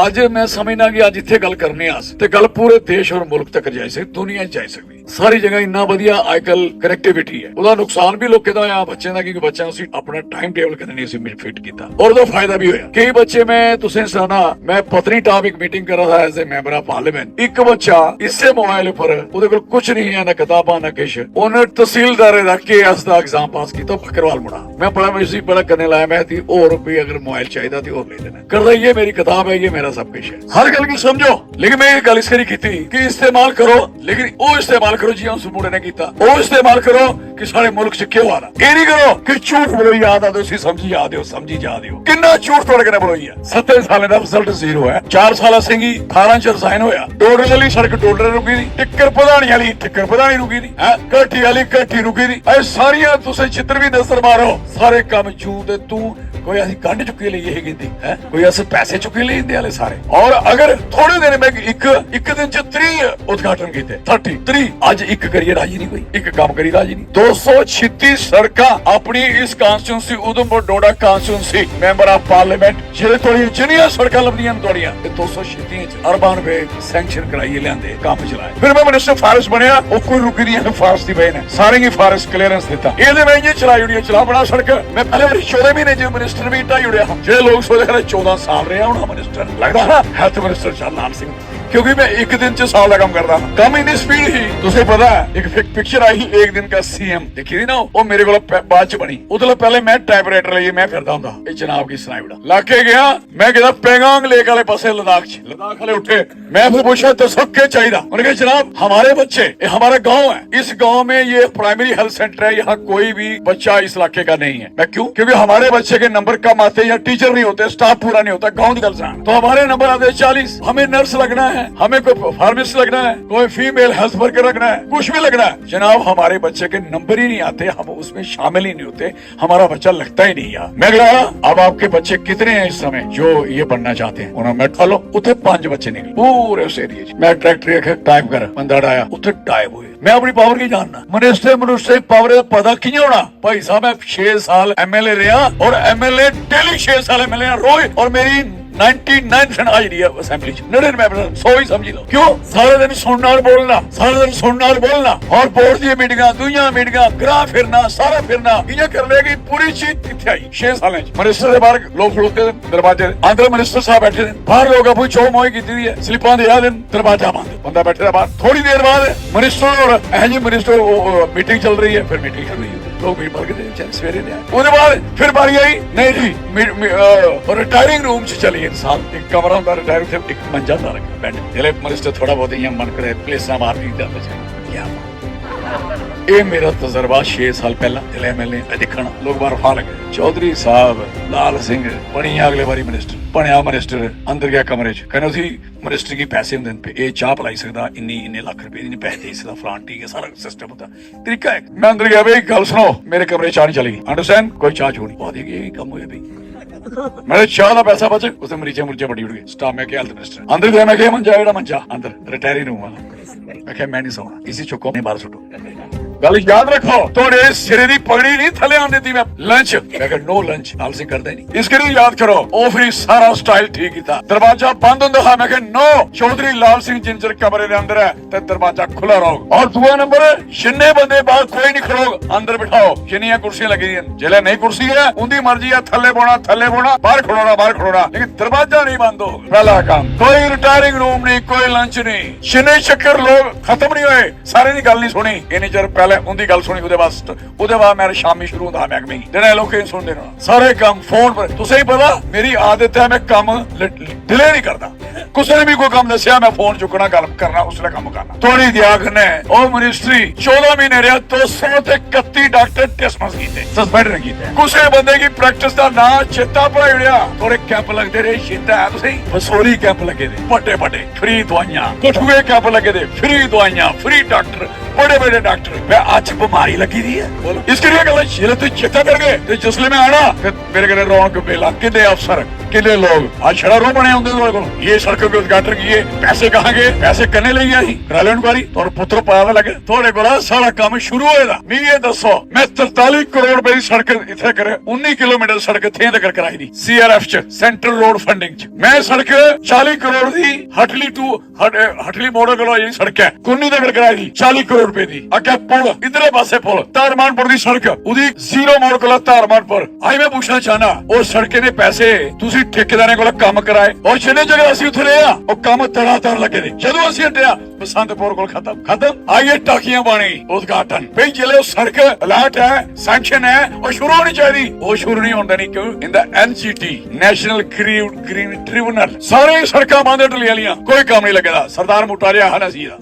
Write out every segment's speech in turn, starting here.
ਅੱਜ ਮੈਂ ਸਮਝਣਾ ਕਿ ਅੱਜ ਇੱਥੇ ਗੱਲ ਕਰਨੀ ਆ ਤੇ ਗੱਲ ਪੂਰੇ ਦੇਸ਼ ਔਰ ਮੁਲਕ ਤੱਕ ਜਾਈ ਸਕਦੀ, ਦੁਨੀਆ 'ਚ ਜਾਈ ਸਕਦੀ। ਸਾਰੀ ਜਗ੍ਹਾ ਇੰਨਾ ਵਧੀਆ ਅੱਜਕੱਲ ਕਨੈਕਟੀਵਿਟੀ ਹੈ। ਉਹਦਾ ਨੁਕਸਾਨ ਵੀ ਲੋਕਾਂ ਦਾ ਆ ਬੱਚਿਆਂ ਦਾ, ਕਿਉਂਕਿ ਬੱਚਿਆਂ ਨੂੰ ਅਸੀਂ ਆਪਣਾ ਟਾਈਮ ਟੇਬਲ ਕਦੇ ਨਹੀਂ ਅਸੀਂ ਫਿਟ ਕੀਤਾ ਔਰ ਉਹਦਾ ਫਾਇਦਾ ਵੀ ਹੋਇਆ। ਕਈ ਬੱਚੇ ਮੈਂ ਤੁਸੀਂ ਸੁਣਾ, ਮੈਂ ਪਤਨੀਟਾਪ ਇੱਕ ਮੀਟਿੰਗ ਕਰ ਰਹਾ as a member of parliament. ਇੱਕ ਬੱਚਾ ਇਸੇ ਮੋਬਾਈਲ ਉੱਪਰ ਉਹਦੇ ਕੋਲ ਕੁਝ ਨਹੀਂ ਹੈ, ਨਾ ਕਿਤਾਬਾਂ ਨਾ ਕੁਛ, ਉਹਨੇ ਤਹਿਸੀਲਦਾਰ ਦਾ ਕੇਐਸ ਦਾ ਐਗਜ਼ਾਮ ਪਾਸ ਕੀਤਾ ਬੱਕਰਵਾਲ ਮੁੰਡਾ। ਮੈਂ ਬੜਾ ਮੈਸੇਜ ਬੜਾ करने लाया मैं थी और भी अगर मोबाइल चाहिए थी और ले लेना कर रहा, ये मेरी किताब है, ये मेरा सब कुछ है। हर गल की समझो, लेकिन मैं ये गल इस करी की थी कि इस्तेमाल करो, लेकिन वो इस्तेमाल करो जी उस मुंडे ने कीता, वो इस्तेमाल करो कि सारे मुल्क च क्यों आ रहा। ये नहीं करो कि झूठ बोलो याद आ दो, समझी जा दो, समझी जा दो। कितना झूठ तोड़ के बोलो है। 7 साल का रिजल्ट 0 है। 4 साल सिंगी 18 च रिजाइन होया। डोडर वाली सड़क डोडर रुकी दी, टिक्कर पधानी वाली टिक्कर पधानी रुकी दी, घाटी वाली घाटी रुकी दी। सारिया तुसे चित्र भी नजर मारो, सारे काम जू दे तू कोई असि कंड चुके लिए यही गिनती है, कोई अस पैसे चुके लिए इंदे वाले सारे। और अगर थोड़े दिन में एक दिन च 3 उद्घाटन किए, 33 आज एक करिए राजी नहीं, कोई एक काम करी राजी नहीं। 236 सड़का अपनी इस constituency Udhampur Doda constituency member of parliament जेडे थोड़ी जिन्नियां सड़कां लभदियां थोड़ियां 236 अरबां रुपए सैंक्शन कराइए लियांदे काम चलाए। फिर मैं मिनिस्टर फारेस्ट बनया, वो कोई रुकी नहीं फारेस्ट दी बहन है, सारे ही फारेस्ट क्लीयरेंस दिता। ये मैं ये चलाई उड़ी चला बड़ा सड़क। मैं पहले बारी 14 महीने जो मिनिस्टर भी ढाई उड़िया, जो लोग सोचते 14 साल रहा होना मिनिस्टर, लगता ना हेल्थ मिनिस्टर चल लाल सिंह, क्योंकि मैं एक दिन च साल का काम करता हूँ। कम इतनी स्पीड ही तुझे पता है। एक पिक्चर आई एक दिन का सीएम देखी थी ना, वो मेरे को बाद च बनी। उधर पहले मैं टाइपराइटर लिए मैं फिरदा हूं, जनाब की सुनाई बड़ा लाके गया। मैं कहता पेगांग लेक वाले पासे लद्दाख वाले उठे। मैं फिर पूछा दसो क्या चाहिए। उन्होंने कहा जनाब हमारे बच्चे, हमारा गाँव है, इस गाँव में ये प्राइमरी हेल्थ सेंटर है, यहाँ कोई भी बच्चा इस इलाके का नहीं है। मैं क्यों? क्योंकि हमारे बच्चे के नंबर कम आते, या टीचर नहीं होते, स्टाफ पूरा नहीं होता, गाँव निकल जाए तो हमारे नंबर आते 40। हमें नर्स लगना है, हमें कोई फार्मेसिस्ट लगना है, कोई फीमेल हेल्थ वर्कर लगना है, कुछ भी लगना है। जनाब हमारे बच्चे के नंबर ही नहीं आते, हम उसमें शामिल ही नहीं होते, हमारा बच्चा लगता ही नहीं यार। मैं कहा अब आपके बच्चे कितने हैं इस समय जो ये बनना चाहते हैं? उन्होंने मैं खा लो उसे 5 बच्चे निकले पूरे उस एरिया। मैं ट्रैक्टर टाइप कर बंदा आया उसे टाइप हुए। मैं अपनी पावर की जानना, मिनिस्टर पावर पता कि होना भाई साहब। मैं 6 साल एमएलए रहा और एमएलए डेली 6 साल एमएलए रोज, और मेरी 99% हाजिरी है असेंबली च, 99% 100 ही समझ लो। क्यों? सारे दिन सुनना और बोलना, सारे दिन सुनना और बोलना, और बोर्ड दी मीटिंगां, दुनिया मीटिंगां, ग्राह फिरना, सारा फिरना, इयां कर लेगी पूरी चीज किथे आई 6 साल च। मिनिस्टर दे बाहर लोग खड़ोते दरवाजे अंदर, मिनिस्टर साहब बैठे ने बाहर, लोग अपनी चो मोई कीती दी है, स्लिपां दे आदे दरवाजा बंद, बंदा बैठे दा बाहर। थोड़ी देर बाद मिनिस्टर और जी मिनिस्टर मीटिंग चल रही है, फिर मीटिंग चल रही है, लोग मीट मार के सवेरे ने आए। उसके बाद फिर बारी आई नहीं जी रिटायरिंग रूम च चलिए। इंसान एक कमरा होता रिटायरिंग से, एक मंजा था रखा बेड, जिले मिनिस्टर थोड़ा बहुत यहाँ मन करे प्लेसा मार दी क्या। ये मेरा तजर्बा 6 साल पहला जिले एमएलए देखना, लोग बाहर फा लगे। चौधरी साहब लाल सिंह बनी अगले बारी मिनिस्टर बनया। मिनिस्टर अंदर गया कमरे च, कहना उसी मिनिस्टर की पैसे होंगे पे, ये चाह पिलाई सकता, इन्ने लाख रुपए इन्ने पैसे दे सकता, फलान ठीक है, सारा सिस्टम होता तरीका है। मैं अंदर गया भाई गल सुनो, मेरे कमरे चाह नहीं चलेगी, अंडरस्टैंड, कोई चाह चू नहीं बहुत ही कम हुए भाई। मेरे चाह का पैसा बचे, उसे मरीजे मुर्जे बड़ी उड़ गई। स्टाफ में क्या हेल्थ मिनिस्टर अंदर गया, मैं क्या मंजा जेड़ा मंजा अंदर रिटायरिंग रूम वाला, मैं क्या मैं नहीं सोना, इसी चुको नहीं बाहर सुटो। गल याद रखो, थोड़े सिरे दी पगड़ी नहीं थले आने दी। मैं लंच मैं कहा नो लंच लाल सिंह करदा ही नहीं, इसके लिए याद करो ओ फिर सारा स्टाइल ठीक ही था। दरवाजा बंद होंदा था, मैं कहा नो चौधरी लाल सिंह जिंजर कमरे दे अंदर है ते दरवाजा खुला रहो। और दूसरा नंबर जिन्ने बंदे बाहर कोई नहीं खड़ोग, अंदर बिठाओ, जिन्नियां कुर्सियां लगी दी जिले नहीं कुर्सी है उनकी मर्जी है, थले बोना, बाहर खड़ोना, लेकिन दरवाजा नहीं बंद हो। पहला काम, कोई रिटायरिंग रूम नहीं, कोई लंच नहीं, जिन्ने चक्कर लोग खत्म नहीं हुए, सारे दी गल नहीं सुनी इन्नी चर पहले उनकी गल सुनी। उहदे बाद मेरे शामी शुरू होंदा महकमे जिन्हें लोग सुनते ना सारे काम फोन पर। तुसें पता मेरी आदत है, मैं काम डिले नहीं करता, कुछ ने भी कोई काम दसिया मैं फोन चुकना गल करना, उसले काम करना। थोड़ी दियाख ने ओ मिनिस्ट्री 14 महीने रहा, 231 डॉक्टर डिसमिस कीते, सस्पेंड नहीं कीते। कुछ बंदे की प्रैक्टिस का ना चेता भुलाई उड़िया। थोड़े कैंप लगते रहे, चेता है तुसें बसोली कैंप लगे थे बड़े फ्री दवाइयां, कठुए कैंप लगे थे फ्री दवाइयां, फ्री डॉक्टर, बड़े बड़े डॉक्टर मैं आज बीमारी लगी दी है बोलो इसके लिए गल जिले तू चेता कर गए ते जिसले मैं आना ते मेरे घरे रौनक मेला किन्ने अफसर किन्ने लोग आज छड़ा रो बने होंगे तुम्हारे को ये सड़क के उद्घाटन किए पैसे कहाँ गए पैसे कन्ने ले गया करा लो इंक्वायरी और पुत्र पता लगे थोड़े को सारा काम शुरू होएगा मी ये दसो मैं 43 करोड़ रुपए की सड़क इतने करे 19 किलोमीटर सड़क थे तक कराई दी CRF च सेंट्रल रोड फंडिंग च मैं सड़क 40 करोड़ दी हटली टू हटली मोड़ को ये सड़क है कुन्नी तक कराई दी 40 करोड़ रुपए दी अगे पुल इधरे पासे पुल तारमानपुर की सड़क उदी जीरो मोड़ को तारमानपुर आई मैं पूछना चाहना और सड़के ने पैसे तुसी ठेकेदारे को काम कराए और जिन्ने जगह असि उथे रहे और काम तड़ाताड़ लगे थे जदों असि हटिया बसंतपुर को खत्म आइए टाकियां बनी उद्घाटन भाई जिले सड़क अलर्ट है सैंक्शन है और शुरू होनी चाहिए वो शुरू नहीं होता नहीं क्यों in the NGT national green tribunal सारे सड़क बंद टलिया लिया कोई काम नहीं लगेगा सरदार मुटारिया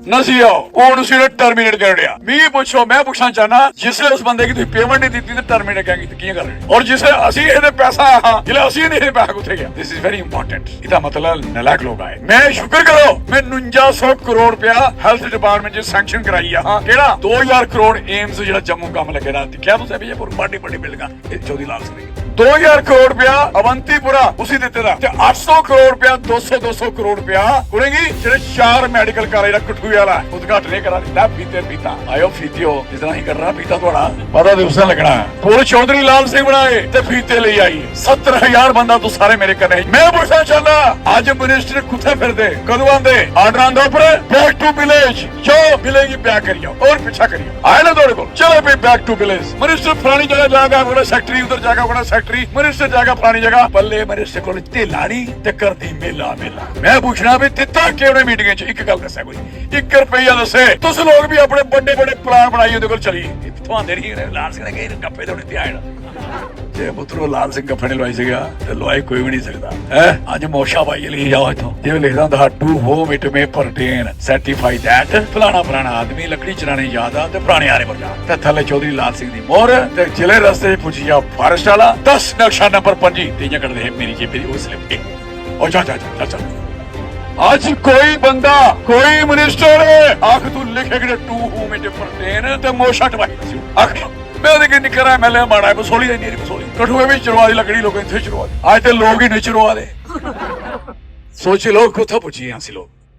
नसीहा और उसी टर्मिनेट कर दिया मी पूछो मैं पूछना चाहना जिसने उस बंदे की पेमेंट नहीं दी थी टर्मिनेट क्या कर रहे और जिसे असि पैसा जिले असि नहीं पैसा कुछ गया दिस इज वेरी इंपॉर्टेंट इसका मतलब नलायक लोग आए मैं शुक्र करो मैं 4900 करोड़ रुपया हेल्थ डिपार्टमेंट सैंक्शन कराई है 2000 करोड़ एम्स जो जम्मू काम लगे दिखा तुम विजयपुर बड़ी बड़ी बिल्डिंग 14 लाख 2000 करोड़ रुपया अवंतीपुरा उसी देते था 800 करोड़ रुपया 200 करोड़ रुपया कुड़ेगी जेडे 4 मेडिकल कॉलेज कठुए वाला उद्घाटन करा दिता फीते आयो फीतियो जितना ही कर रहा फीता थोड़ा पता दिवस लगना पूरे चौधरी लाल सिंह बनाए ते फीते ले आई 70,000 बंदा तो सारे मेरे करने मैं पूछना चाहना आज मिनिस्टर कुत्थे फिर दे कदू आंदे आर्डर आंदा ऊपर बैक टू विलेज जो मिलेगी बैक करियो और पीछा करियो आए ना थोड़े को चलो भाई बैक टू विलेज मिनिस्टर फलानी जगह जाएगा बोले सेक्रेटरी उधर जाएगा बोला सेक्रेटरी मिनिस्टर जाएगा फलानी जगह बल्ले मिनिस्टर को लाड़ी ते कर दी मेला मैं पूछना भी तिता केवड़े मीटिंग च एक गल दसा कोई 1 रुपया दसे तुस लोग भी अपने बड़े बड़े प्लान बनाई उहदे कोल चली तुहांदे नहीं लाल सिंह ने कही गप्पे थोड़ी ध्यान जे पुत्रो लाल सिंह गप्पे ने लवाई सीगा ते लवाई कोई भी नहीं सकता है अज मोशा भाई लिखी जाओ इथों जिवें लिखदा हुंदा to whom it may pertain certify that फलाना आदमी लकड़ी चलाने याद आ ते पुराने आरे पर जा ते थल्ले चौधरी लाल सिंह दी मोहर ते जिले रस्ते पुछी जा फॉरेस्ट वाला 10 नक्शा नंबर 5 तीन कर दे मेरी जेब दी उस लिप ओ जा आज कोई बंदा कोई मिनिस्टर आख तू लिखे कि टू होम इट परटेन ते मोशा टवाई आख मैं ਉਹਦੇ ਨਹੀਂ ਕਰਾਂ ਐਮਐਲਏ ਮਾੜਾ ਹੈ ਬਸੋਲੀ ਦੇ ਨਹੀਂ ਬਸੋਲੀ ਕਠੂਏ ਵਿੱਚ ਚਰਵਾ ਦੀ ਲੱਕੜੀ ਲੋਕਾਂ ਇੱਥੇ ਚਰਵਾ ਦੇ ਅੱਜ ਤੇ ਲੋਕ ਹੀ ਨਹੀਂ ਚਰਵਾ ਦੇ ਸੋਚ ਲੋਕ ਕਿੱਥੋਂ ਪੁੱਛੀ ਅਸੀਂ ਲੋਕ